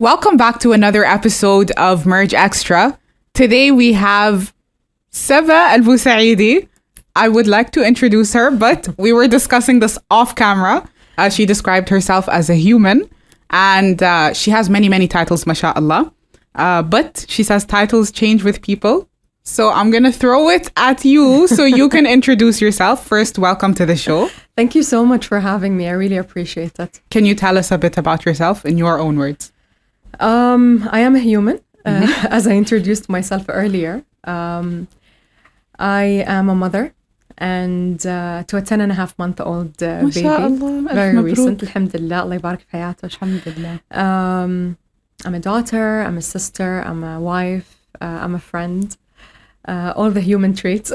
Welcome back to another episode of Merge Xtra. Today we have Saba Al Busaidi. I would like to introduce her, but we were discussing this off camera. She described herself as a human, and she has many titles, mashallah. But she says titles change with people. So I'm going to throw it at you so you can introduce yourself. First, welcome to the show. Thank you so much for having me. I really appreciate it. Can you tell us a bit about yourself in your own words? I am a human, as I introduced myself earlier. I am a mother and to a 10.5-month-old baby. Very recent. Alhamdulillah. Allah يبارك في حياته. Alhamdulillah. I'm a daughter, I'm a sister, I'm a wife, I'm a friend. All the human traits.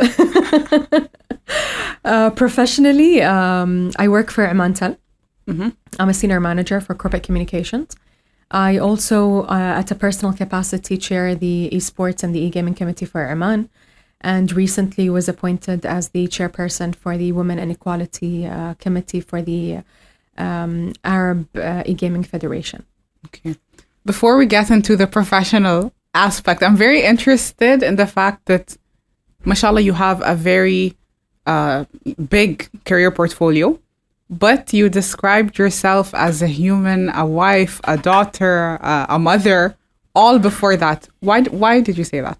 Professionally, I work for Imantel. I'm a senior manager for corporate communications. I also, at a personal capacity, chair the Esports and the Egaming Committee for Oman, and recently was appointed as the chairperson for the Women and Equality Committee for the Arab Egaming Federation. Okay. Before we get into the professional aspect, I'm very interested in the fact that, mashallah, you have a very big career portfolio. But you described yourself as a human, a wife, a daughter, a mother, all before that. Why did you say that?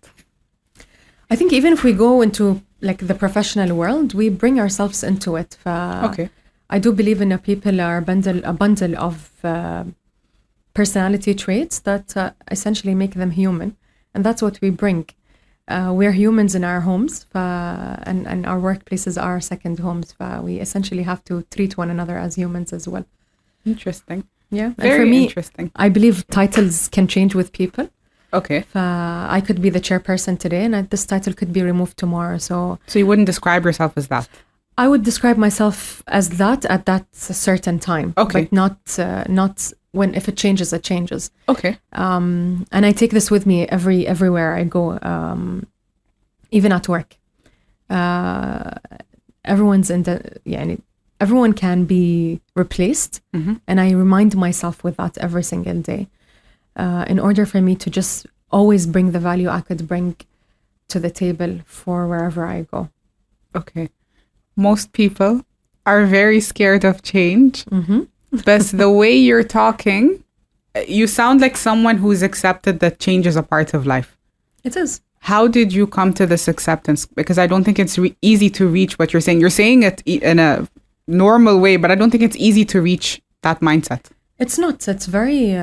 I think even if we go into like the professional world, we bring ourselves into it. Okay. I do believe in people are a bundle of personality traits that essentially make them human. And that's what we bring. We're humans in our homes, and our workplaces are second homes. We essentially have to treat one another as humans as well. Interesting. Yeah. Very and for me, interesting. I believe titles can change with people. Okay. I could be the chairperson today, and this title could be removed tomorrow. So you wouldn't describe yourself as that? I would describe myself as that at that certain time. Okay. But not when, if it changes, it changes. Okay. And I take this with me everywhere I go, even at work. Everyone's everyone can be replaced, and I remind myself with that every single day, in order for me to just always bring the value I could bring to the table for wherever I go. Okay. Most people are very scared of change. But the way you're talking, you sound like someone who's accepted that change is a part of life. It is. How did you come to this acceptance? Because I don't think it's easy to reach what you're saying. You're saying it in a normal way, but I don't think it's easy to reach that mindset. It's not. It's very,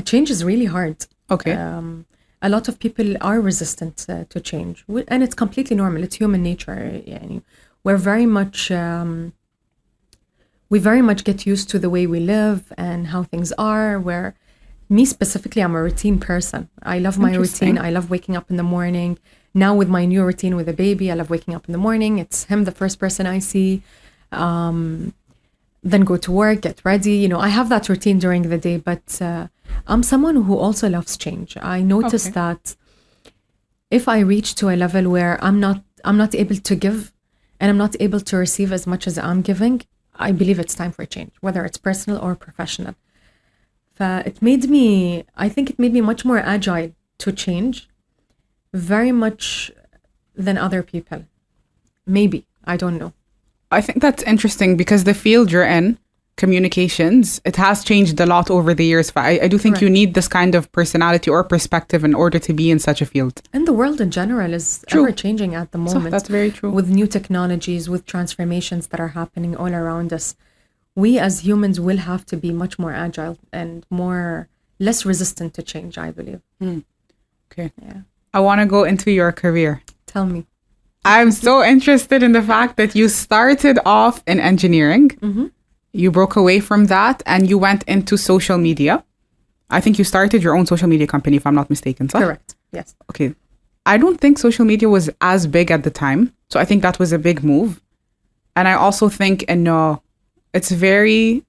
change is really hard. Okay. A lot of people are resistant to change, and it's completely normal. It's human nature. We're very much... we very much get used to the way we live and how things are, where me specifically, I'm a routine person. I love my routine. I love waking up in the morning. Now with my new routine with a baby, I love waking up in the morning. It's him, the first person I see. Then go to work, get ready. I have that routine during the day, but I'm someone who also loves change. I noticed that if I reach to a level where I'm not able to give and I'm not able to receive as much as I'm giving, I believe it's time for a change, whether it's personal or professional. It made me much more agile to change, very much than other people. Maybe, I don't know. I think that's interesting because the field you're in, communications, it has changed a lot over the years. I do think you need this kind of personality or perspective in order to be in such a field. And the world in general is ever changing at the moment. So that's very true. With new technologies, with transformations that are happening all around us, we as humans will have to be much more agile and less resistant to change, I believe. Okay. Yeah. I want to go into your career. Tell me. I'm so interested in the fact that you started off in engineering. You broke away from that and you went into social media. I think you started your own social media company, if I'm not mistaken. So? Correct. Yes. Okay. I don't think social media was as big at the time. So I think that was a big move. And I also think, it's very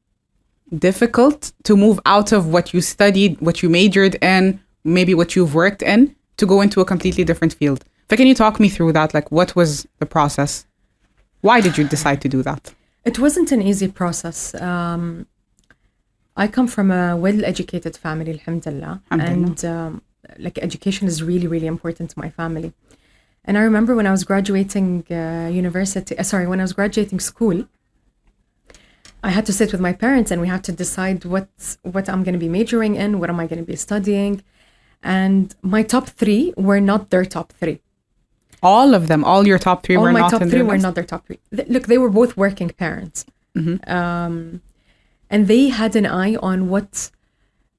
difficult to move out of what you studied, what you majored in, maybe what you've worked in, to go into a completely different field. So can you talk me through that? Like, what was the process? Why did you decide to do that? It wasn't an easy process. I come from a well-educated family, alhamdulillah. And like education is really, really important to my family. And I remember when I was graduating when I was graduating school, I had to sit with my parents and we had to decide what I'm going to be majoring in, what am I going to be studying. And my top 3 were not their top 3. All of them, all your top 3 were not in their list? All my top 3 were not their top 3. Look, they were both working parents. And they had an eye on what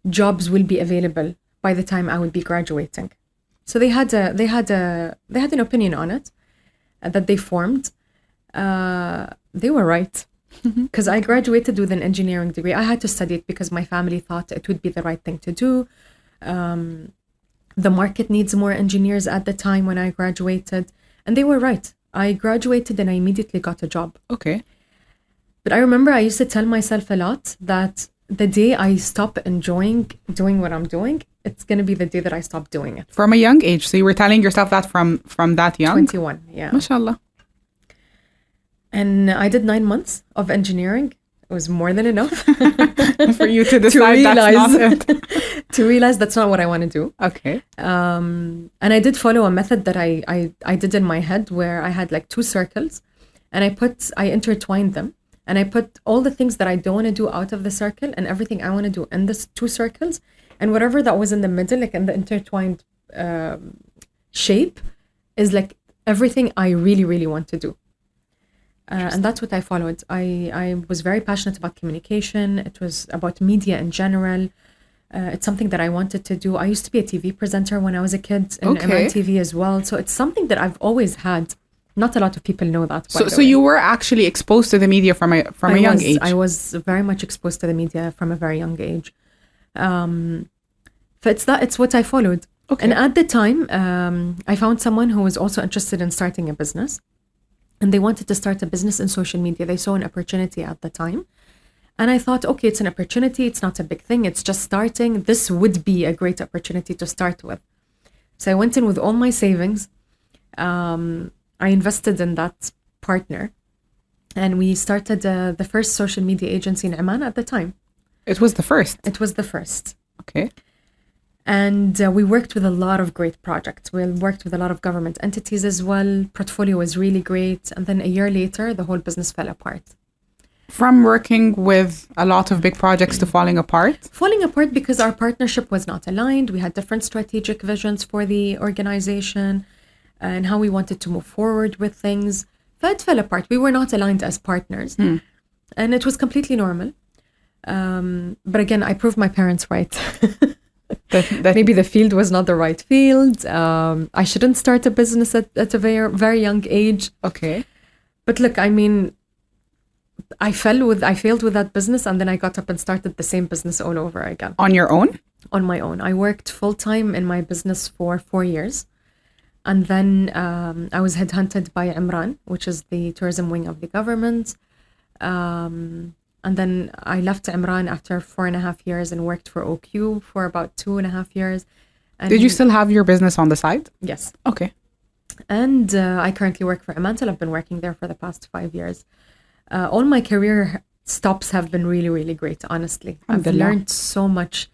jobs will be available by the time I would be graduating. So they had an opinion on it that they formed. They were right, because I graduated with an engineering degree. I had to study it because my family thought it would be the right thing to do. The market needs more engineers at the time when I graduated, and they were right. I graduated and I immediately got a job. Okay. But I remember I used to tell myself a lot that the day I stop enjoying doing what I'm doing, it's going to be the day that I stop doing it. From a young age. So you were telling yourself that from that young? 21, yeah. MashaAllah. And I did 9 months of engineering. It was more than enough. For you to decide that's not it. To realize that's not what I want to do. Okay. And I did follow a method that I did in my head where I had like 2 circles and I intertwined them. And I put all the things that I don't want to do out of the circle and everything I want to do in the 2 circles. And whatever that was in the middle, like in the intertwined shape, is like everything I really, really want to do. And that's what I followed. I was very passionate about communication. It was about media in general. It's something that I wanted to do. I used to be a TV presenter when I was a kid in MITV as well. So it's something that I've always had. Not a lot of people know that. So you were actually exposed to the media from a young age. I was very much exposed to the media from a very young age. It's what I followed. Okay. And at the time, I found someone who was also interested in starting a business. And they wanted to start a business in social media. They saw an opportunity at the time. And I thought, okay, it's an opportunity. It's not a big thing. It's just starting. This would be a great opportunity to start with. So I went in with all my savings. I invested in that partner. And we started the first social media agency in Oman at the time. It was the first? It was the first. Okay. And we worked with a lot of great projects. We worked with a lot of government entities as well. Portfolio was really great. And then a year later, the whole business fell apart. From working with a lot of big projects to falling apart? Falling apart because our partnership was not aligned. We had different strategic visions for the organization and how we wanted to move forward with things. So it fell apart. We were not aligned as partners. And it was completely normal. But again, I proved my parents right. that maybe the field was not the right field. I shouldn't start a business at a very, very young age. Okay. But look, I mean, I failed with that business, and then I got up and started the same business all over again. On your own? On my own. I worked full-time in my business for 4 years. And then I was headhunted by Imran, which is the tourism wing of the government. And then I left Imran after 4.5 years and worked for OQ for about 2.5 years. And did you still have your business on the side? Yes. Okay. And I currently work for Amantel. I've been working there for the past 5 years. All my career stops have been really, really great, honestly. I've learned so much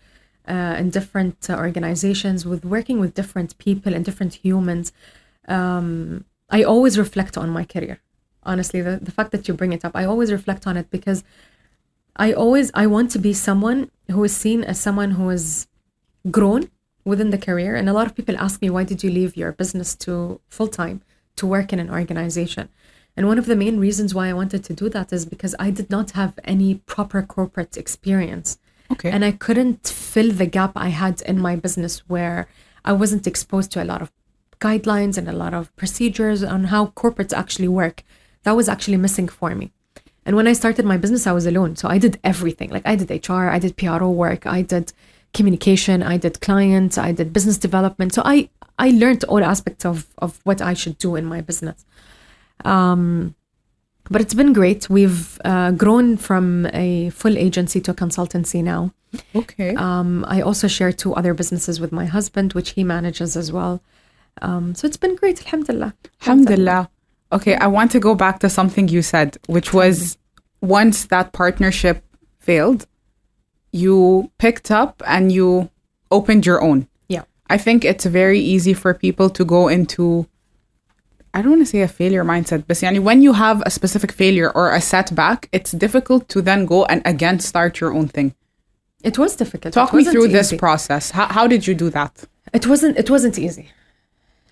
in different organizations, with working with different people and different humans. I always reflect on my career. Honestly, the fact that you bring it up, I always reflect on it because I want to be someone who is seen as someone who is grown within the career. And a lot of people ask me, why did you leave your business to full-time to work in an organization? And one of the main reasons why I wanted to do that is because I did not have any proper corporate experience. Okay. And I couldn't fill the gap I had in my business where I wasn't exposed to a lot of guidelines and a lot of procedures on how corporates actually work. That was actually missing for me. And when I started my business, I was alone. So I did everything. Like I did HR, I did PRO work, I did communication, I did clients, I did business development. So I learned all aspects of what I should do in my business. But it's been great. We've grown from a full agency to a consultancy now. Okay. I also share 2 other businesses with my husband, which he manages as well. So it's been great, alhamdulillah. Alhamdulillah. Okay, I want to go back to something you said, which was once that partnership failed, you picked up and you opened your own. Yeah. I think it's very easy for people to go into, I don't want to say a failure mindset, but yani when you have a specific failure or a setback, it's difficult to then go and again start your own thing. It was difficult. Talk me through this process. How did you do that? It wasn't easy.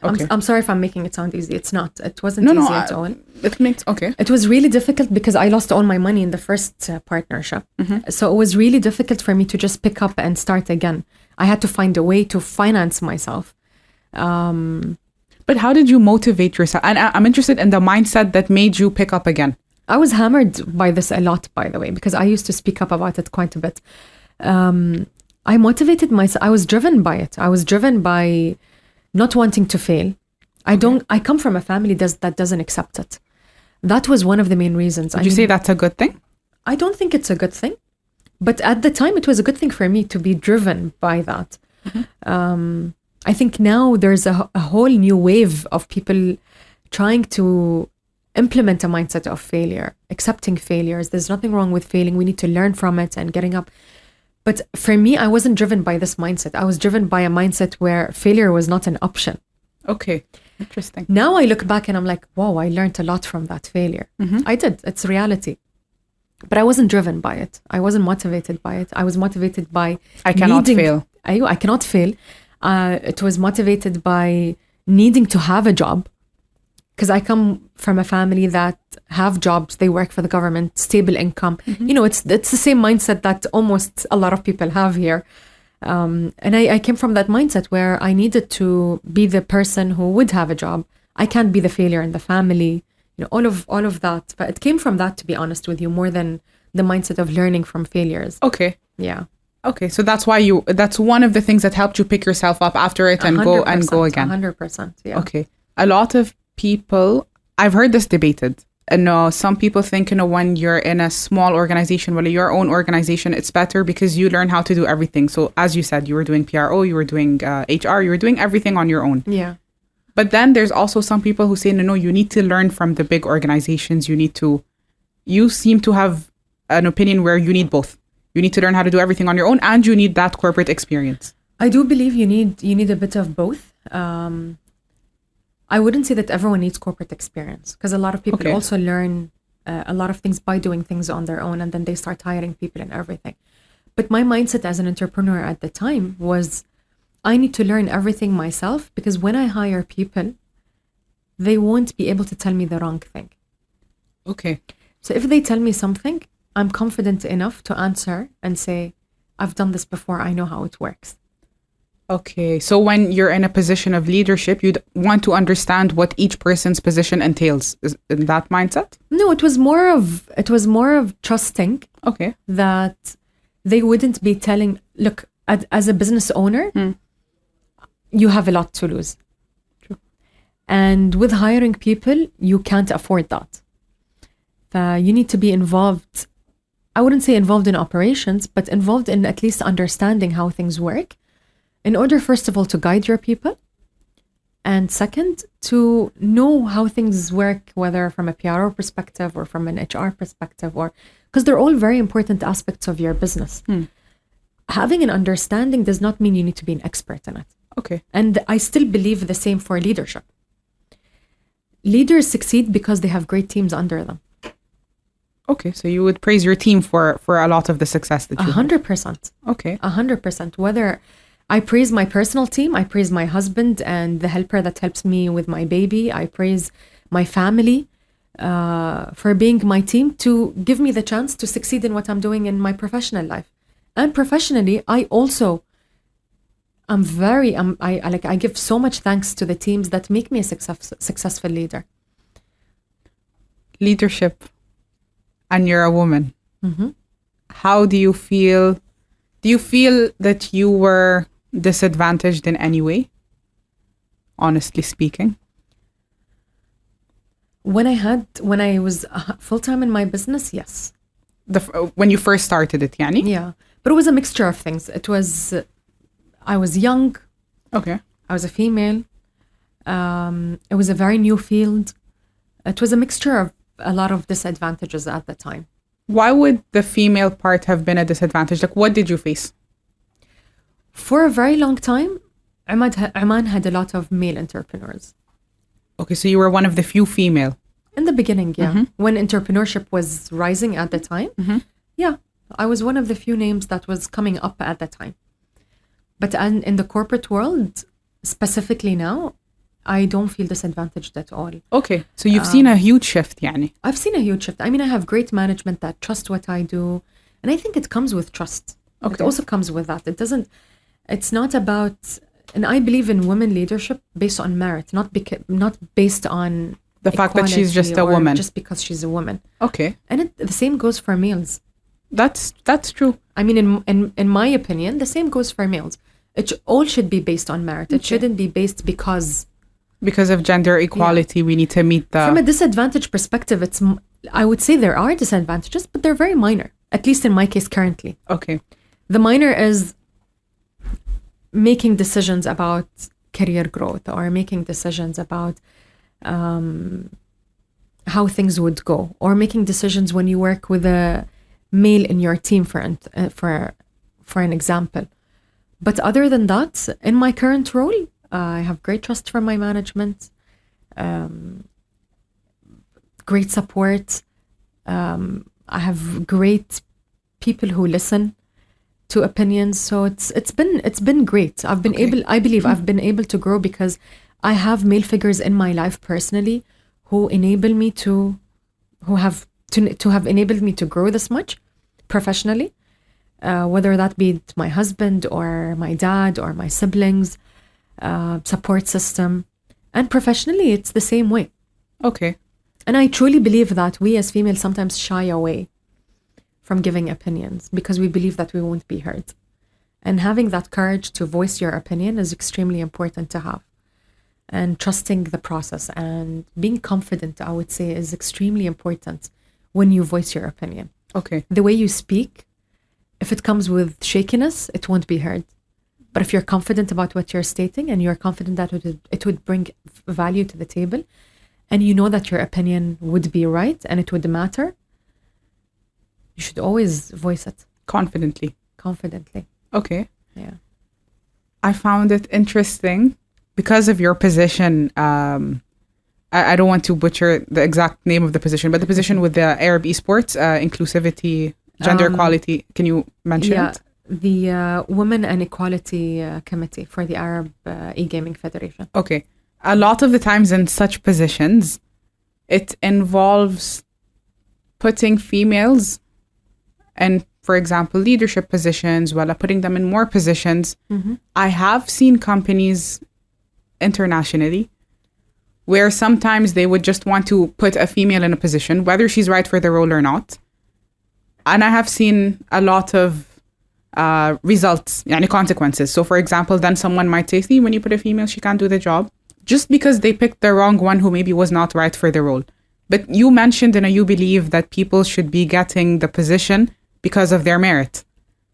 Okay. I'm sorry if I'm making it sound easy. It's not. It wasn't easy at all. It makes, okay. It was really difficult because I lost all my money in the first partnership. So it was really difficult for me to just pick up and start again. I had to find a way to finance myself. But how did you motivate yourself? And I'm interested in the mindset that made you pick up again. I was hammered by this a lot, by the way, because I used to speak up about it quite a bit. I motivated myself. I was driven by it. I was driven by not wanting to fail. I come from a family that doesn't accept it. That was one of the main reasons. Would you say that's a good thing? I don't think it's a good thing. But at the time, it was a good thing for me to be driven by that. I think now there's a whole new wave of people trying to implement a mindset of failure, accepting failures. There's nothing wrong with failing. We need to learn from it and getting up. But for me, I wasn't driven by this mindset. I was driven by a mindset where failure was not an option. Okay, interesting. Now I look back and I'm like, wow, I learned a lot from that failure. I did. It's reality. But I wasn't driven by it. I wasn't motivated by it. I was motivated by I cannot fail. I cannot fail. It was motivated by needing to have a job. Because I come from a family that have jobs, they work for the government, stable income. You know, it's the same mindset that almost a lot of people have here. And I came from that mindset where I needed to be the person who would have a job. I can't be the failure in the family, you know, all of that. But it came from that, to be honest with you, more than the mindset of learning from failures. Okay. Yeah. Okay, so that's one of the things that helped you pick yourself up after it and go again. 100%. Yeah. Okay. A lot of people, I've heard this debated. Some people think, when you're in a small organization, your own organization, it's better because you learn how to do everything. So as you said, you were doing PRO, you were doing HR, you were doing everything on your own. Yeah. But then there's also some people who say, no, you need to learn from the big organizations. You seem to have an opinion where you need both. You need to learn how to do everything on your own and you need that corporate experience. I do believe you need a bit of both. I wouldn't say that everyone needs corporate experience because a lot of people also learn a lot of things by doing things on their own and then they start hiring people and everything. But my mindset as an entrepreneur at the time was I need to learn everything myself because when I hire people, they won't be able to tell me the wrong thing. Okay. So if they tell me something, I'm confident enough to answer and say, I've done this before, I know how it works. Okay, so when you're in a position of leadership, you'd want to understand what each person's position entails. Is in that mindset? No, it was more of trusting. Okay. That they wouldn't be telling, look, as a business owner, you have a lot to lose. True. And with hiring people, you can't afford that. You need to be involved. I wouldn't say involved in operations, but involved in at least understanding how things work. In order, first of all, to guide your people. And second, to know how things work, whether from a PRO perspective or from an HR perspective, or because they're all very important aspects of your business. Having an understanding does not mean you need to be an expert in it. Okay. And I still believe the same for leadership. Leaders succeed because they have great teams under them. Okay, so you would praise your team for a lot of the success that you 100%. Okay. 100%. Whether I praise my personal team, I praise my husband and the helper that helps me with my baby. I praise my family for being my team to give me the chance to succeed in what I'm doing in my professional life. And professionally, I also I give so much thanks to the teams that make me a successful leader. Leadership, and you're a woman. How do you feel? Do you feel that you were disadvantaged in any way? Honestly speaking. When I was full-time in my business, yes. When you first started it, yani? Yeah. But it was a mixture of things. I was young. Okay. I was a female. It was a very new field. It was a mixture of a lot of disadvantages at the time. Why would the female part have been a disadvantage? Like, what did you face? For a very long time, Oman had a lot of male entrepreneurs. Okay, so you were one of the few female. In the beginning, yeah. When entrepreneurship was rising at the time, yeah, I was one of the few names that was coming up at the time. But in the corporate world, specifically now, I don't feel disadvantaged at all. Okay, so you've seen a huge shift, يعني. I've seen a huge shift. I mean, I have great management that trust what I do. And I think it comes with trust. Okay. It also comes with that. It's not about, and I believe in women leadership based on merit, not based on the fact that she's just a woman. Just because she's a woman. Okay. And the same goes for males. That's true. I mean, in my opinion, the same goes for males. It all should be based on merit. It shouldn't be based because of gender equality, we need to meet the... From a disadvantage perspective, I would say there are disadvantages, but they're very minor, at least in my case currently. Okay. The minor is making decisions about career growth or making decisions about how things would go, or making decisions when you work with a male in your team, for an example. But other than that, in my current role, I have great trust from my management, great support. I have great people who listen to opinions. So it's been great. I believe I've been able to grow because I have male figures in my life personally who enable me to have enabled me to grow this much professionally. Whether that be my husband or my dad or my siblings, support system. And professionally, it's the same way. Okay. And I truly believe that we as females sometimes shy away from giving opinions because we believe that we won't be heard. And having that courage to voice your opinion is extremely important to have. And trusting the process and being confident, I would say, is extremely important when you voice your opinion. Okay. The way you speak, if it comes with shakiness, it won't be heard. But if you're confident about what you're stating and you're confident that it would bring value to the table, and you know that your opinion would be right and it would matter, you should always voice it. Confidently. Okay. Yeah. I found it interesting because of your position. I don't want to butcher the exact name of the position, but the position with the Arab Esports, inclusivity, gender equality. Can you mention it? The Women and Equality Committee for the Arab Egaming Federation. Okay. A lot of the times in such positions, it involves putting females in, for example, leadership positions, putting them in more positions. Mm-hmm. I have seen companies internationally where sometimes they would just want to put a female in a position, whether she's right for the role or not. And I have seen a lot of results, consequences. So for example, then someone might say, see, when you put a female, she can't do the job, just because they picked the wrong one who maybe was not right for the role. But you mentioned, you believe that people should be getting the position because of their merit,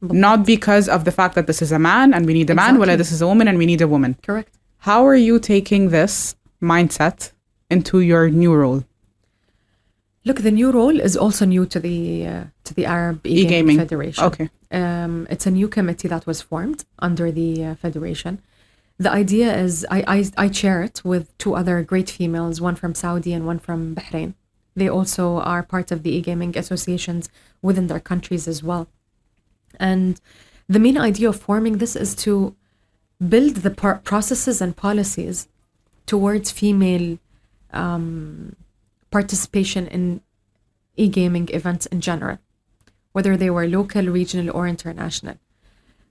not because of the fact that this is a man and we need a man, or this is a woman and we need a woman. Correct. How are you taking this mindset into your new role? Look, the new role is also new to the Arab Egaming Federation. Okay. It's a new committee that was formed under the federation. The idea is I chair it with two other great females, one from Saudi and one from Bahrain. They also are part of the e-gaming associations within their countries as well. And the main idea of forming this is to build the processes and policies towards female participation in e-gaming events in general, whether they were local, regional, or international.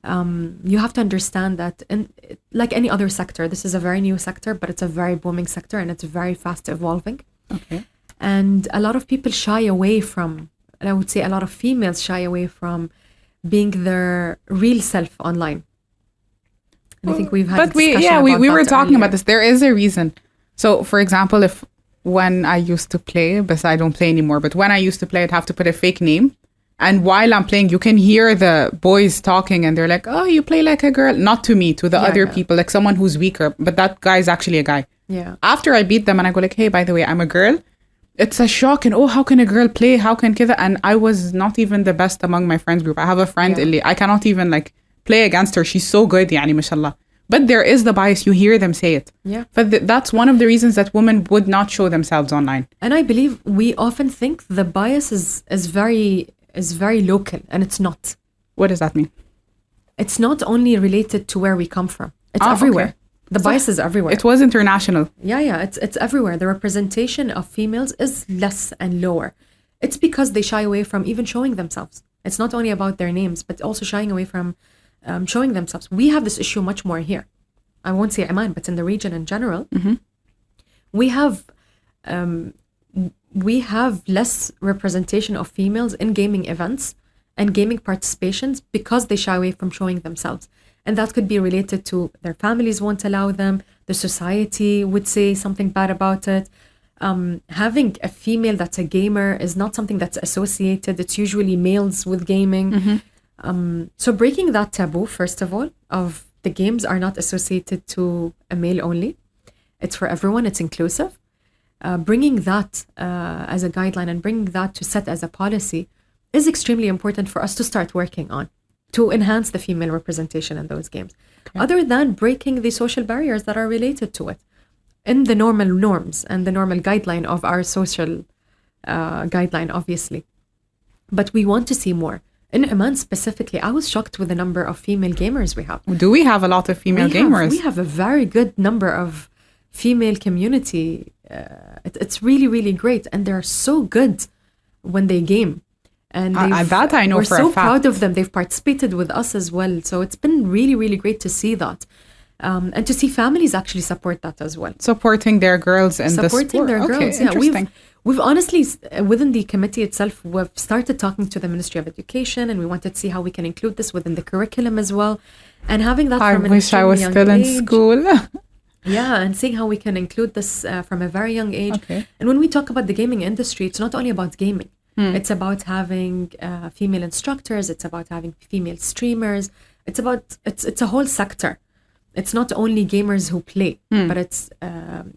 You have to understand that, like any other sector, this is a very new sector, but it's a very booming sector and it's very fast evolving. Okay. And a lot of people shy away from, and I would say a lot of females shy away from being their real self online. And I think we've had a discussion about we were talking earlier. about this. There is a reason. So, for example, when I used to play, but I don't play anymore, but when I used to play, I'd have to put a fake name. And while I'm playing, you can hear the boys talking and they're like, oh, you play like a girl. Not to me, to the other people, like someone who's weaker. But that guy is actually a guy. Yeah. After I beat them and I go like, hey, by the way, I'm a girl. it's a shock. And how can a girl play? How can كذا? And I was not even the best among my friends group. I have a friend اللي I cannot even like play against her. She's so good يعني ما شاء الله. But there is the bias. You hear them say it. Yeah. But that's one of the reasons that women would not show themselves online. And I believe we often think the bias is very local, and it's not. What does that mean? It's not only related to where we come from. It's everywhere. Okay. The bias is everywhere. It was international. Yeah, it's everywhere. The representation of females is less and lower. It's because they shy away from even showing themselves. It's not only about their names, but also shying away from showing themselves. We have this issue much more here. I won't say Oman, but in the region in general, we have less representation of females in gaming events and gaming participations because they shy away from showing themselves. And that could be related to their families won't allow them, the society would say something bad about it. Having a female that's a gamer is not something that's associated. It's usually males with gaming. So breaking that taboo, first of all, of the games are not associated to a male only. It's for everyone. It's inclusive. Bringing that as a guideline and bringing that to set as a policy is extremely important for us to start working on to enhance the female representation in those games. Okay. Other than breaking the social barriers that are related to it in the normal norms and the normal guideline of our social guideline, obviously. But we want to see more. In Oman specifically, I was shocked with the number of female gamers we have. Do we have a lot of female gamers? We have a very good number of female community. It's really, really great. And they're so good when they game. And that I know we're for so a fact. proud of them. They've participated with us as well. So it's been really, really great to see that. And to see families actually support that as well. Supporting their girls in the sport. Supporting their girls, yeah. Interesting. We've honestly, within the committee itself, we've started talking to the Ministry of Education, and we wanted to see how we can include this within the curriculum as well. And having that from an I wish I was still in school. Yeah, and seeing how we can include this from a very young age. Okay. And when we talk about the gaming industry, it's not only about gaming. It's about having female instructors. It's about having female streamers. It's a whole sector. It's not only gamers who play, but it's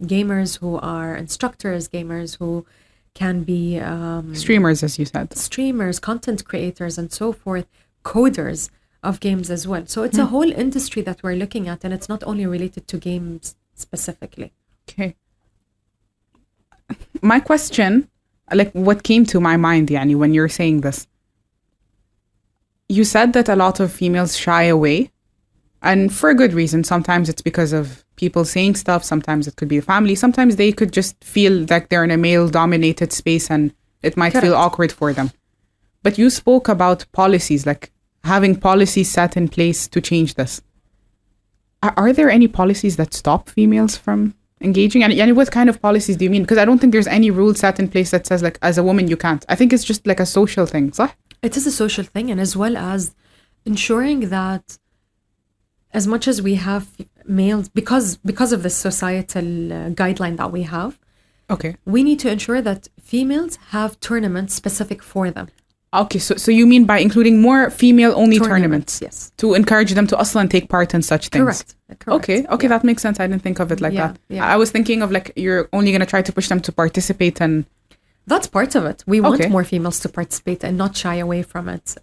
gamers who are instructors, gamers who can be streamers, as you said. Streamers, content creators, and so forth, coders of games as well. So it's a whole industry that we're looking at, and it's not only related to games specifically. Okay. My question, like what came to my mind, Yani, when you're saying this, you said that a lot of females shy away. And for a good reason. Sometimes it's because of people saying stuff. Sometimes it could be a family. Sometimes they could just feel like they're in a male-dominated space and it might feel awkward for them. But you spoke about policies, like having policies set in place to change this. Are there any policies that stop females from engaging? And what kind of policies do you mean? Because I don't think there's any rule set in place that says, like, as a woman, you can't. I think it's just like a social thing, صح? It is a social thing, and as well as ensuring that as much as we have males, because of the societal guideline that we have, okay, we need to ensure that females have tournaments specific for them. Okay, so you mean by including more female-only tournaments? Yes. To encourage them to also take part in such things? Correct. Okay, yeah. That makes sense. I didn't think of it like that. Yeah. I was thinking of like you're only going to try to push them to participate and... That's part of it. We want more females to participate and not shy away from it.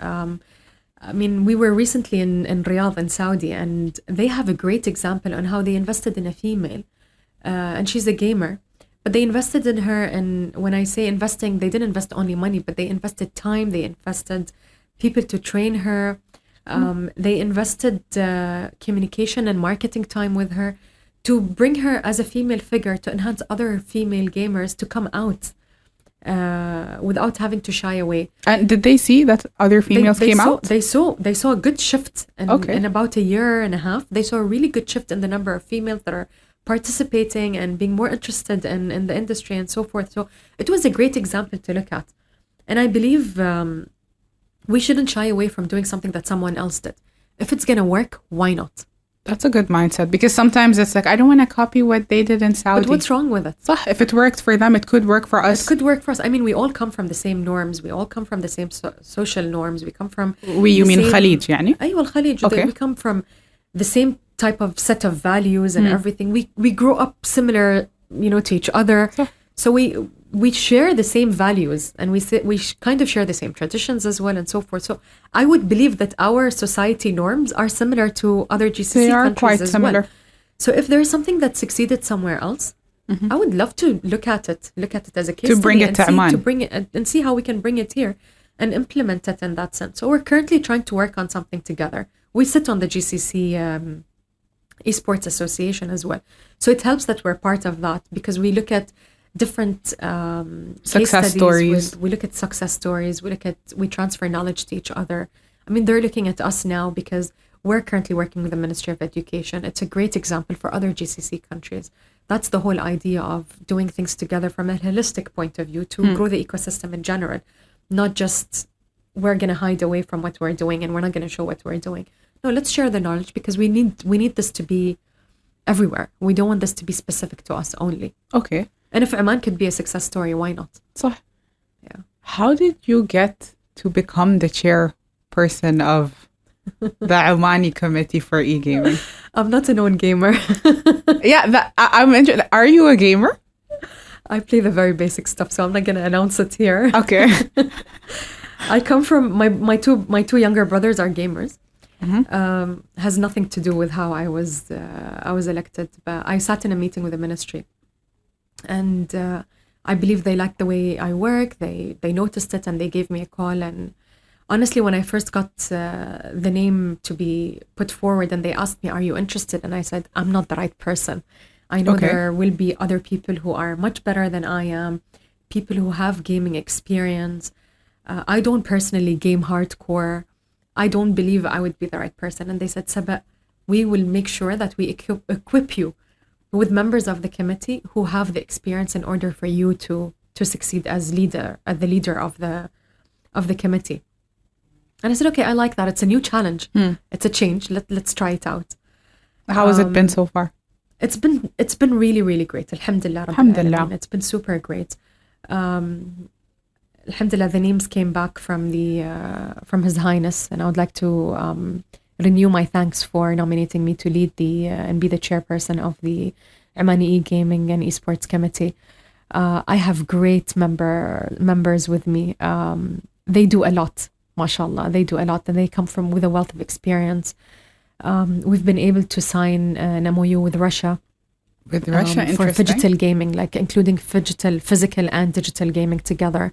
I mean, we were recently in Riyadh in Saudi, and they have a great example on how they invested in a female. And she's a gamer. But they invested in her, and when I say investing, they didn't invest only money, but they invested time, they invested people to train her, they invested communication and marketing time with her to bring her as a female figure to enhance other female gamers to come out without having to shy away. And did they see that other females came out? They saw a good shift in about a year and a half. They saw a really good shift in the number of females that are participating and being more interested in the industry and so forth. So it was a great example to look at. And I believe we shouldn't shy away from doing something that someone else did. If it's going to work, why not? That's a good mindset, because sometimes it's like, I don't want to copy what they did in Saudi. But what's wrong with it? So if it worked for them, it could work for us. It could work for us. I mean, we all come from the same norms. We all come from the same social norms. We come from... You mean Khalij, يعني? أيوة الخليج. Okay. We come from the same type of set of values and everything. We grow up similar, to each other. So we share the same values, and we kind of share the same traditions as well, and so forth. So I would believe that our society norms are similar to other GCC They are countries quite as similar. well. So if there's something that succeeded somewhere else, I would love to look at it as a case To bring study it to Oman. to bring it and see how we can bring it here and implement it in that sense. So we're currently trying to work on something together. We sit on the GCC Esports Association as well. So it helps that we're part of that, because we look at different Success stories. We look at success stories. We transfer knowledge to each other. I mean, they're looking at us now because we're currently working with the Ministry of Education. It's a great example for other GCC countries. That's the whole idea of doing things together from a holistic point of view to grow the ecosystem in general, not just we're going to hide away from what we're doing and we're not going to show what we're doing. No, let's share the knowledge, because we need this to be everywhere. We don't want this to be specific to us only. Okay. And if Oman could be a success story, why not? So, Yeah. how did you get to become the chairperson of the Omani Committee for E-Gaming? I'm not a known gamer. Yeah, I'm interested. Are you a gamer? I play the very basic stuff, so I'm not going to announce it here. Okay. I come from my two younger brothers are gamers. Has nothing to do with how I was elected. But I sat in a meeting with the ministry, and I believe they liked the way I work. They noticed it and they gave me a call. And honestly, when I first got the name to be put forward and they asked me, "Are you interested?" and I said, "I'm not the right person. I know Okay. there will be other people who are much better than I am, people who have gaming experience. I don't personally game hardcore. I don't believe I would be the right person." And they said, "Saba, we will make sure that we equip you with members of the committee who have the experience in order for you to succeed as the leader of the committee." And I said, "Okay, I like that. It's a new challenge. It's a change. Let's try it out." How has it been so far? It's been really, really great. Alhamdulillah. Rabbil Alhamdulillah. Alameen. It's been super great. Alhamdulillah, the names came back from His Highness, and I would like to renew my thanks for nominating me to lead and be the chairperson of the Omani E-Gaming and Esports Committee. I have great members with me. They do a lot, mashallah. They do a lot, and they come with a wealth of experience. We've been able to sign an MOU with Russia. With Russia, For interesting. phygital gaming, like including physical and digital gaming together.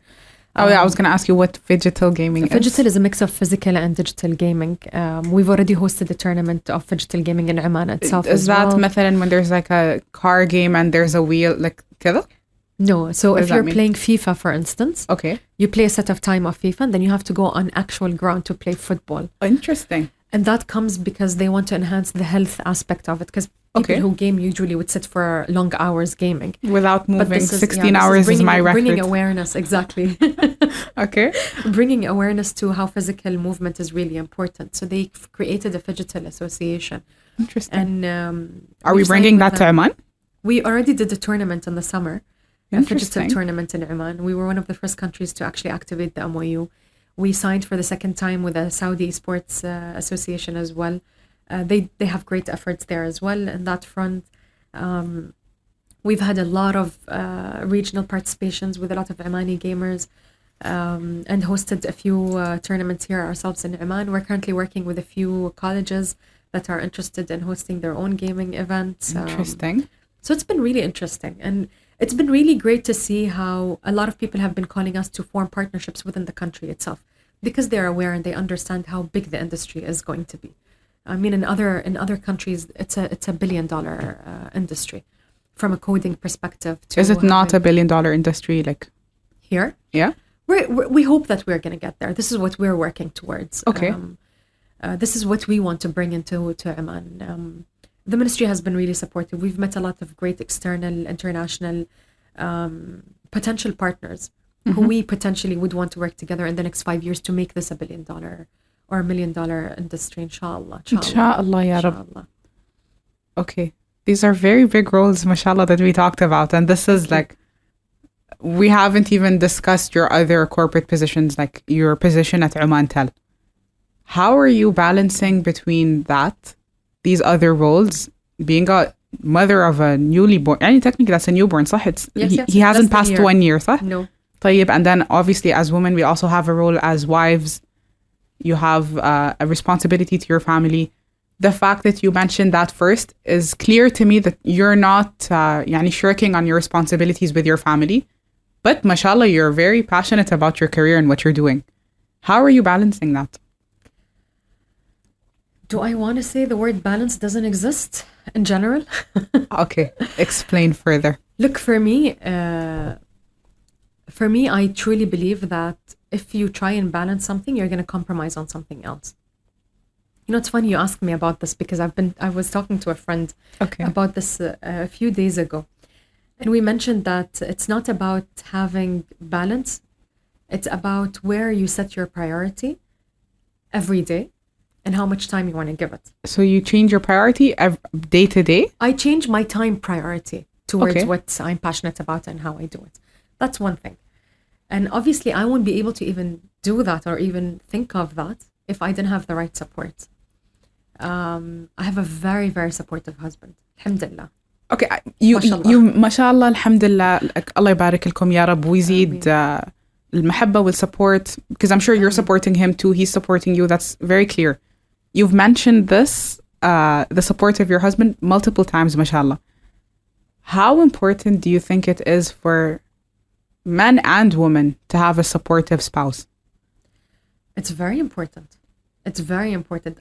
Oh yeah, I was going to ask you what phygital gaming is. Phygital is a mix of physical and digital gaming. We've already hosted a tournament of phygital gaming in Oman itself. Is that مثلا when there's like a car game and there's a wheel like كذا? No. So What if does that you're mean? playing FIFA, for instance, Okay. you play a set of time of FIFA, and then you have to go on actual ground to play football. Interesting. And that comes because they want to enhance the health aspect of it. Because people Okay. who game usually would sit for long hours gaming. Without But moving, this is, 16 this hours is my record. Bringing awareness, exactly. Okay. Bringing awareness to how physical movement is really important. So they created a phygital association. Interesting. And Are we we've bringing signed that with to them. Oman? We already did a tournament in the summer, a phygital Interesting. tournament in Oman. We were one of the first countries to actually activate the MOU. We signed for the second time with the Saudi Esports Association as well. They have great efforts there as well in that front. We've had a lot of regional participations with a lot of Omani gamers, and hosted a few tournaments here ourselves in Oman. We're currently working with a few colleges that are interested in hosting their own gaming events. Interesting. So it's been really interesting, and it's been really great to see how a lot of people have been calling us to form partnerships within the country itself, because they're aware and they understand how big the industry is going to be. I mean, in other countries, it's a $1 billion industry from a coding perspective. Is it not a $1 billion industry? Like here? Yeah. We hope that we're going to get there. This is what we're working towards. Okay. This is what we want to bring into Oman. The ministry has been really supportive. We've met a lot of great external, international potential partners who we potentially would want to work together in the next 5 years to make this a $1 billion or $1 million industry, inshallah. Inshallah, ya Rab. Inshallah. Okay. These are very big roles, mashallah, that we talked about. And this is like, we haven't even discussed your other corporate positions, like your position at Oman Tel. How are you balancing between these other roles, being a mother of a newly born, يعني technically that's a newborn, صح? He hasn't passed 1 year, صح? No. طيب, and then obviously as women, we also have a role as wives. You have a responsibility to your family. The fact that you mentioned that first is clear to me that you're not يعني shirking on your responsibilities with your family. But mashallah, you're very passionate about your career and what you're doing. How are you balancing that? Do I want to say the word balance doesn't exist in general? Okay, explain further. Look, for me, I truly believe that if you try and balance something, you're going to compromise on something else. You know, it's funny you asked me about this because I was talking to a friend about this a few days ago. And we mentioned that it's not about having balance. It's about where you set your priority every day and how much time you want to give it. So you change your priority day to day? I change my time priority towards what I'm passionate about and how I do it. That's one thing. And obviously, I won't be able to even do that or even think of that if I didn't have the right support. I have a very, very supportive husband. Alhamdulillah. Okay, you mashallah, alhamdulillah, Allah يبارك لكم يا رب ويزيد المحبة والsupport, because I'm sure you're supporting him too. He's supporting you. That's very clear. You've mentioned this, the support of your husband multiple times, mashallah. How important do you think it is for men and women to have a supportive spouse? It's very important. It's very important.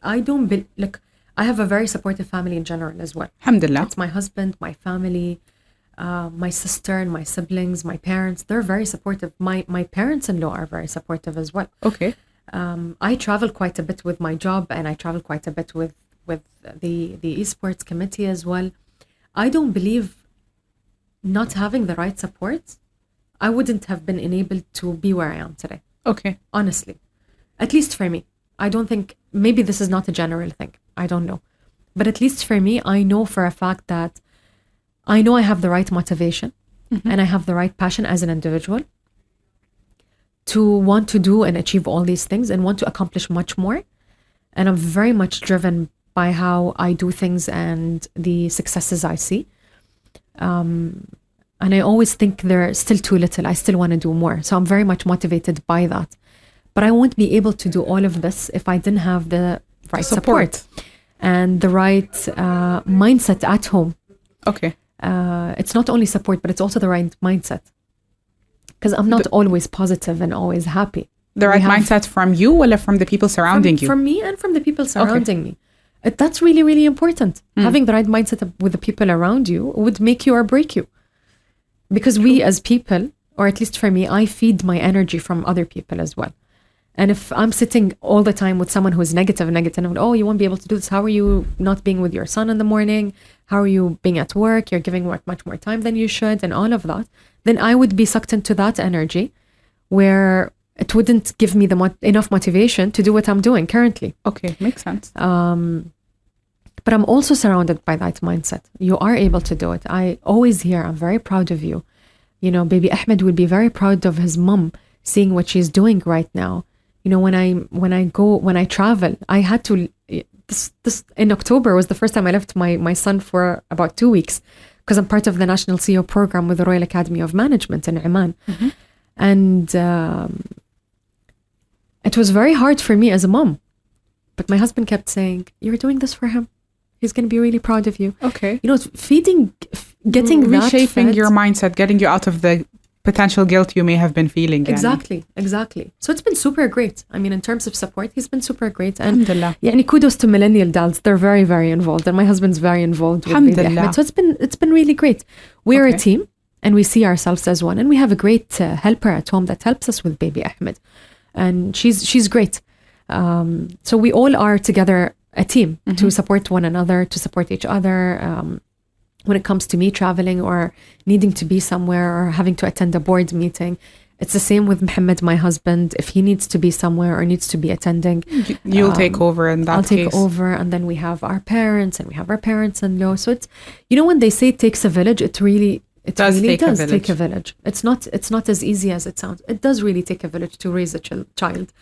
Look, I have a very supportive family in general as well. Alhamdulillah. It's my husband, my family, my sister and my siblings, my parents. They're very supportive. My parents-in-law are very supportive as well. Okay. I travel quite a bit with my job, and I travel quite a bit with the Esports Committee as well. I don't believe not having the right support, I wouldn't have been enabled to be where I am today. Okay. Honestly. At least for me. I don't think, maybe this is not a general thing. I don't know. But at least for me, I know for a fact that I know I have the right motivation and I have the right passion as an individual to want to do and achieve all these things and want to accomplish much more. And I'm very much driven by how I do things and the successes I see. And I always think they're still too little. I still want to do more. So I'm very much motivated by that. But I won't be able to do all of this if I didn't have the right support and the right mindset at home. Okay. It's not only support, but it's also the right mindset. Because I'm not always positive and always happy. The right mindset from you or from the people surrounding you? From me and from the people surrounding me. That's really, really important. Having the right mindset with the people around you would make you or break you. Because we as people, or at least for me, I feed my energy from other people as well. And if I'm sitting all the time with someone who's negative, oh, you won't be able to do this. How are you not being with your son in the morning? How are you being at work? You're giving work much more time than you should, and all of that. Then I would be sucked into that energy where it wouldn't give me enough motivation to do what I'm doing currently. Okay, makes sense. But I'm also surrounded by that mindset. You are able to do it. I always hear, I'm very proud of you. You know, baby Ahmed would be very proud of his mom seeing what she's doing right now. You know, when I travel, I had to, this in October was the first time I left my son for about 2 weeks because I'm part of the National CEO program with the Royal Academy of Management in Oman. And it was very hard for me as a mom. But my husband kept saying, you're doing this for him. He's going to be really proud of you. Okay. You know, reshaping your mindset, getting you out of the potential guilt you may have been feeling. Exactly. So it's been super great. I mean, in terms of support, he's been super great. And kudos to millennial dads. They're very, very involved. And my husband's very involved with Baby Ahmed. So it's been really great. We're a team and we see ourselves as one. And we have a great helper at home that helps us with Baby Ahmed. And she's great. So we all are together a team to support one another, to support each other. When it comes to me traveling or needing to be somewhere or having to attend a board meeting, it's the same with Mohammed, my husband. If he needs to be somewhere or needs to be attending, you'll take over in that case. I'll take over, and then we have our parents and we have our parents-in-law. So it's, you know, when they say it takes a village, it really does take a village. It's not as easy as it sounds. It does really take a village to raise a child.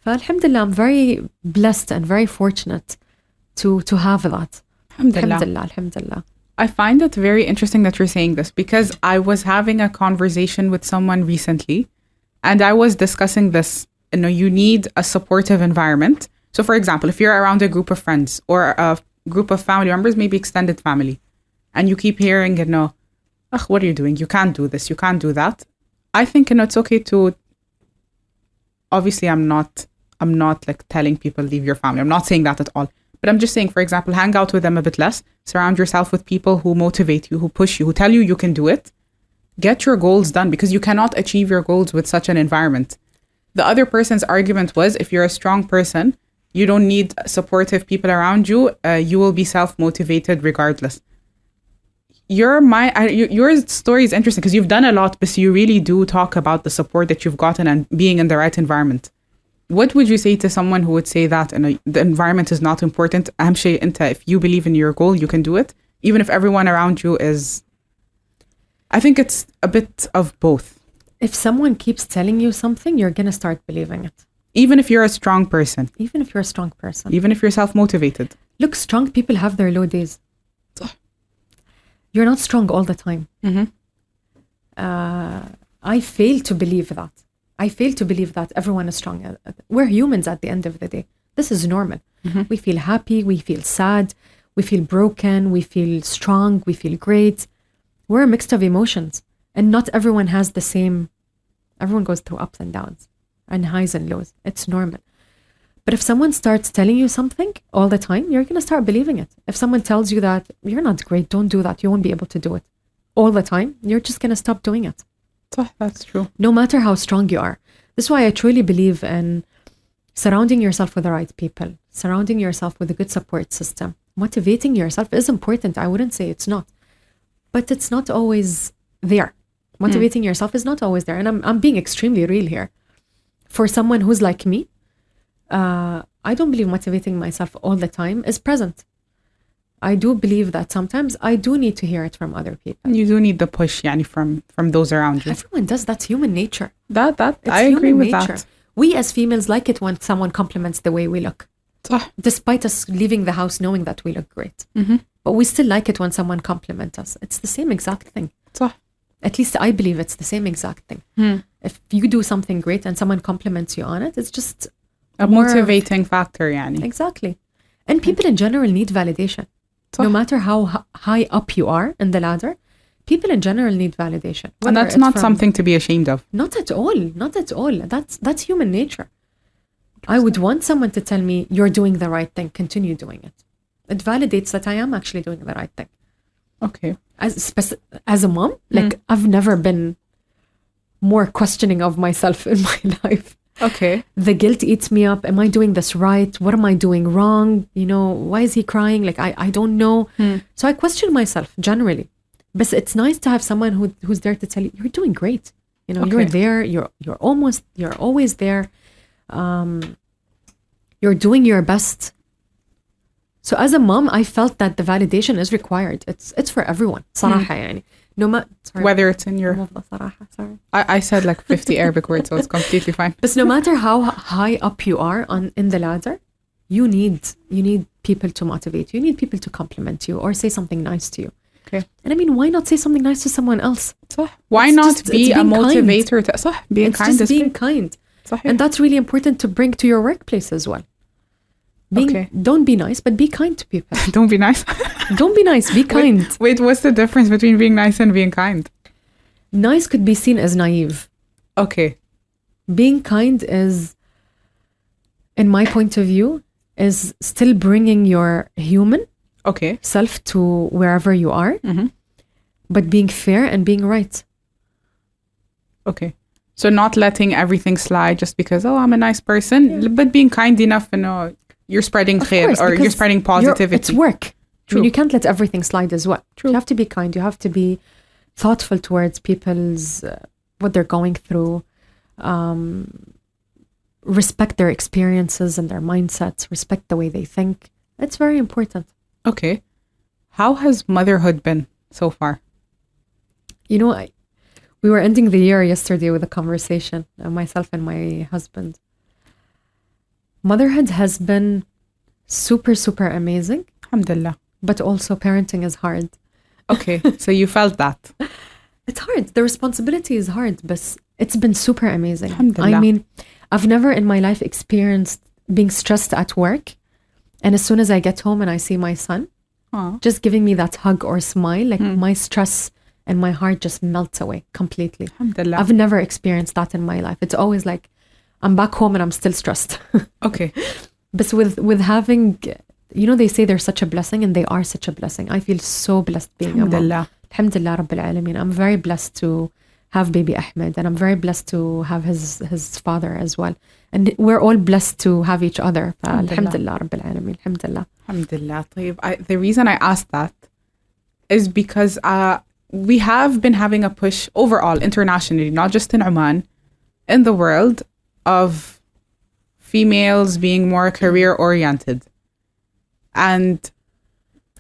Alhamdulillah, I'm very blessed and very fortunate to have that. Alhamdulillah. Alhamdulillah. I find it very interesting that you're saying this because I was having a conversation with someone recently and I was discussing this. You know, you need a supportive environment. So for example, if you're around a group of friends or a group of family members, maybe extended family, and you keep hearing, you know, "Ugh, what are you doing? You can't do this. You can't do that." I think, you know, it's okay to, obviously I'm not like telling people leave your family. I'm not saying that at all. But I'm just saying, for example, hang out with them a bit less. Surround yourself with people who motivate you, who push you, who tell you you can do it. Get your goals done because you cannot achieve your goals with such an environment. The other person's argument was, if you're a strong person, you don't need supportive people around you. You will be self-motivated regardless. Your story is interesting because you've done a lot, but you really do talk about the support that you've gotten and being in the right environment. What would you say to someone who would say that the environment is not important? If you believe in your goal, you can do it, even if everyone around you is. I think it's a bit of both. If someone keeps telling you something, you're going to start believing it. Even if you're a strong person. Even if you're a strong person. Even if you're self-motivated. Look, strong people have their low days. You're not strong all the time. Mm-hmm. I fail to believe that. I fail to believe that everyone is strong. We're humans at the end of the day. This is normal. Mm-hmm. We feel happy, we feel sad, we feel broken, we feel strong, we feel great. We're a mix of emotions. And not everyone has the same. Everyone goes through ups and downs and highs and lows. It's normal. But if someone starts telling you something all the time, you're going to start believing it. If someone tells you that you're not great, don't do that, you won't be able to do it all the time, you're just going to stop doing it. That's true. No matter how strong you are. This is why I truly believe in surrounding yourself with the right people, surrounding yourself with a good support system. Motivating yourself is important. I wouldn't say it's not. But it's not always there. Motivating yourself is not always there. And I'm being extremely real here. For someone who's like me, I don't believe motivating myself all the time is present. I do believe that sometimes I do need to hear it from other people. You do need the push from those around you. Everyone does. That's human nature. I agree with nature. that. We as females like it when someone compliments the way we look. Despite us leaving the house knowing that we look great. Mm-hmm. But we still like it when someone compliments us. It's the same exact thing. At least I believe it's the same exact thing. If you do something great and someone compliments you on it, it's just a motivating factor. Yani. Exactly. And people in general need validation. No matter how high up you are in the ladder, people in general need validation. And that's not something to be ashamed of. Not at all. Not at all. That's human nature. I would want someone to tell me, you're doing the right thing, continue doing it. It validates that I am actually doing the right thing. Okay. As a mom, like I've never been more questioning of myself in my life. Okay. The guilt eats me up. Am I doing this right? What am I doing wrong? You know, why is he crying? Like, I don't know. So I question myself generally. But it's nice to have someone who's there to tell you, you're doing great. You know, you're there. You're always there. You're doing your best. So as a mom, I felt that the validation is required. It's for everyone. صراحة يعني. Whether it's in your... I said like 50 Arabic words, so it's completely fine. But no matter how high up you are in the ladder, you need people to motivate you. You need people to compliment you or say something nice to you. Okay. And I mean, why not say something nice to someone else? Why not be a motivator? Being kind. It's just being kind. And that's really important to bring to your workplace as well. Don't be nice, but be kind to people. Don't be nice. Don't be nice, be kind. Wait, what's the difference between being nice and being kind? Nice could be seen as naive. Okay. Being kind is, in my point of view, is still bringing your human self to wherever you are, but being fair and being right. Okay. So not letting everything slide just because, I'm a nice person, but being kind enough, you're spreading khair or you're spreading positivity. It's work. I mean, you can't let everything slide as well. True. You have to be kind. You have to be thoughtful towards people's, what they're going through. Respect their experiences and their mindsets. Respect the way they think. It's very important. Okay. How has motherhood been so far? You know, we were ending the year yesterday with a conversation, myself and my husband. Motherhood has been super, super amazing. Alhamdulillah. But also parenting is hard. Okay, so you felt that. It's hard. The responsibility is hard, but it's been super amazing. Alhamdulillah. I mean, I've never in my life experienced being stressed at work. And as soon as I get home and I see my son, Aw. just giving me that hug or smile, like my stress and my heart just melts away completely. Alhamdulillah. I've never experienced that in my life. It's always like I'm back home and I'm still stressed. Okay. But with having, you know, they say they're such a blessing, and they are such a blessing. I feel so blessed being a mom. Alhamdulillah. Alhamdulillah Rabbil Alameen. I'm very blessed to have baby Ahmed, and I'm very blessed to have his father as well. And we're all blessed to have each other. Alhamdulillah Rabbil Alameen. Alhamdulillah. Alhamdulillah. طيب, the reason I asked that is because we have been having a push overall internationally, not just in Oman, in the world, of females being more career oriented. And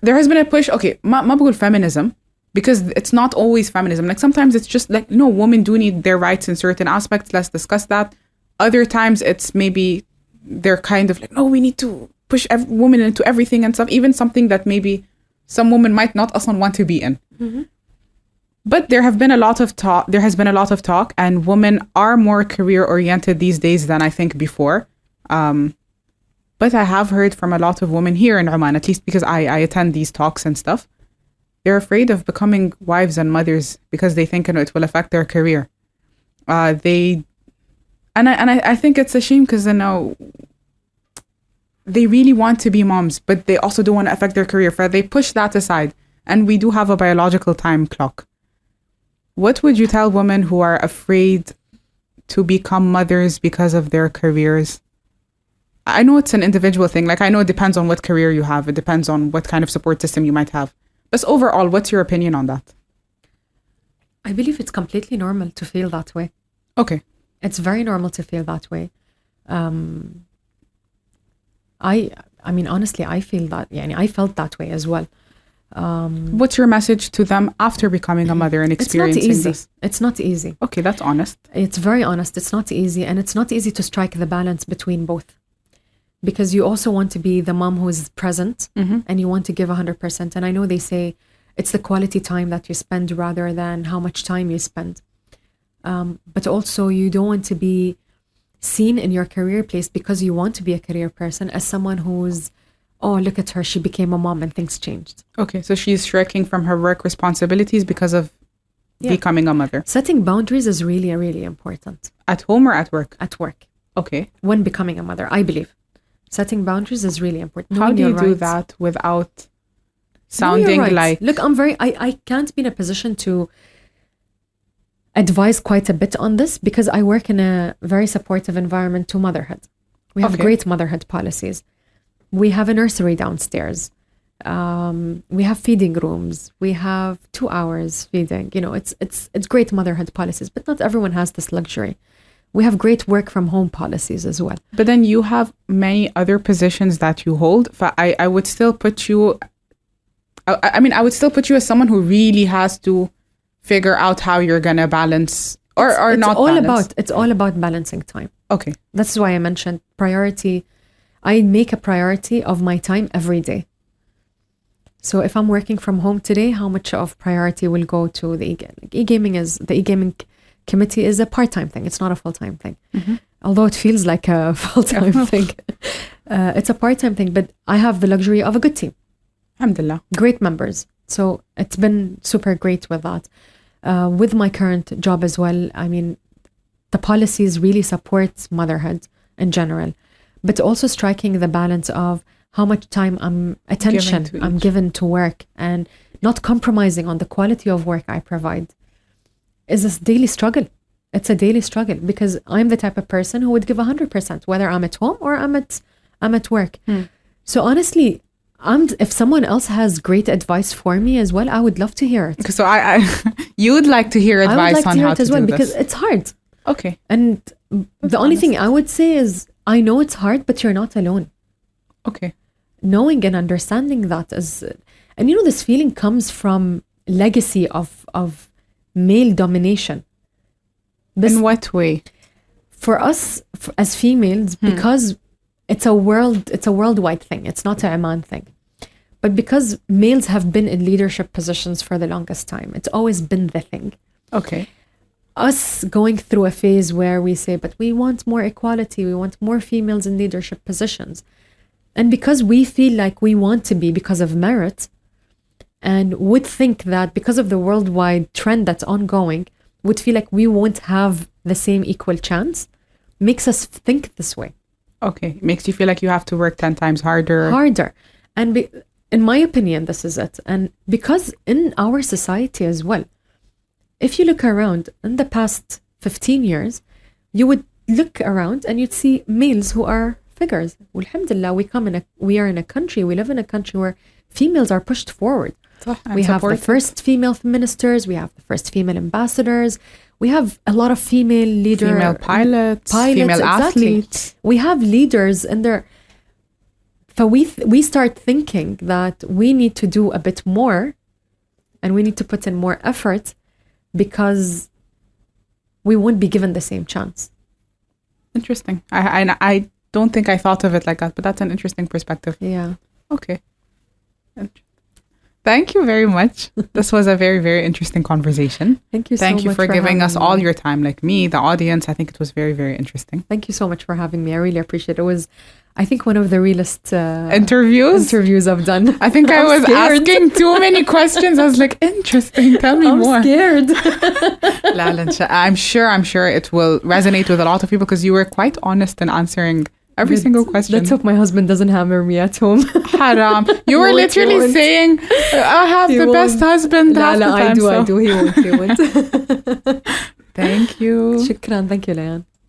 there has been a push, okay, ما بقول feminism, because it's not always feminism. Like sometimes it's just like, no, women do need their rights in certain aspects. Let's discuss that. Other times it's maybe they're kind of like, no, we need to push women into everything and stuff. Even something that maybe some women might not also want to be in. Mm-hmm. But there has been a lot of talk, and women are more career oriented these days than I think before. But I have heard from a lot of women here in Oman, at least because I attend these talks and stuff. They're afraid of becoming wives and mothers because they think, you know, it will affect their career. I think it's a shame because, you know, they really want to be moms, but they also don't want to affect their career. They push that aside, and we do have a biological time clock. What would you tell women who are afraid to become mothers because of their careers? I know it's an individual thing. Like, I know it depends on what career you have. It depends on what kind of support system you might have. But overall, what's your opinion on that? I believe it's completely normal to feel that way. Okay. It's very normal to feel that way. I mean, honestly, I feel that. Yeah, I felt that way as well. What's your message to them after becoming a mother and experiencing this? It's not easy. Okay, that's honest. It's very honest. It's not easy. And it's not easy to strike the balance between both. Because you also want to be the mom who is present, and you want to give 100%. And I know they say it's the quality time that you spend rather than how much time you spend. But also you don't want to be seen in your career place because you want to be a career person as someone who's, oh, look at her, she became a mom and things changed. Okay, so she's shirking from her work responsibilities because of becoming a mother. Setting boundaries is really, really important. At home or at work? At work. Okay. When becoming a mother, I believe. Setting boundaries is really important. How do you do that without sounding like... Look, I can't be in a position to advise quite a bit on this because I work in a very supportive environment to motherhood. We have great motherhood policies. We have a nursery downstairs. We have feeding rooms. We have 2 hours feeding. You know, it's great motherhood policies, but not everyone has this luxury. We have great work from home policies as well. But then you have many other positions that you hold. I would still put you... I mean, I would still put you as someone who really has to figure out how you're going to balance or not balance. It's all about balancing time. Okay. That's why I mentioned priority. I make a priority of my time every day. So if I'm working from home today, how much of priority will go to the e-gaming? The e-gaming committee is a part-time thing. It's not a full-time thing. Although it feels like a full-time thing. It's a part-time thing, but I have the luxury of a good team. Alhamdulillah. Great members. So it's been super great with that. With my current job as well, I mean, the policies really support motherhood in general, but also striking the balance of how much time attention I'm given to work and not compromising on the quality of work I provide is a daily struggle. It's a daily struggle because I'm the type of person who would give 100%, whether I'm at home or I'm at work. So honestly, if someone else has great advice for me as well, I would love to hear it. So you would like to hear advice on how to do this? Because it's hard. Okay. And the only thing I would say is, I know it's hard, but you're not alone. Okay. Knowing and understanding that is, and you know, this feeling comes from legacy of male domination. In what way? For us as females, because it's a worldwide thing. It's not a Oman thing. But because males have been in leadership positions for the longest time, it's always been the thing. Okay. Us going through a phase where we say, but we want more equality, we want more females in leadership positions. And because we feel like we want to be because of merit, and would think that because of the worldwide trend that's ongoing, would feel like we won't have the same equal chance, makes us think this way. Okay. Makes you feel like you have to work 10 times harder. And in my opinion, this is it. And because in our society as well, if you look around in the past 15 years, you would look around and you'd see males who are figures. Alhamdulillah, we are in a country, we live in a country where females are pushed forward. We have the first female ministers, we have the first female ambassadors, we have a lot of female leaders, female pilots, female exactly. athletes. We have leaders in there. So we start thinking that we need to do a bit more and we need to put in more effort because we won't be given the same chance. Interesting. I don't think I thought of it like that, but that's an interesting perspective. Yeah. Okay. Thank you very much. This was a very, very interesting conversation. Thank you so much. Thank you for giving us all your time, like me, the audience. I think it was very, very interesting. Thank you so much for having me. I really appreciate it. It was, I think, one of the realest interviews I've done. I think I was asking too many questions. I was like, interesting. Tell me more. I'm scared. I'm sure it will resonate with a lot of people because you were quite honest in answering every single question. Let's hope my husband doesn't hammer me at home. Haram. You were literally saying, I have the best husband half the time. I do. He won't. Thank you. Shukran. Thank you, Lian.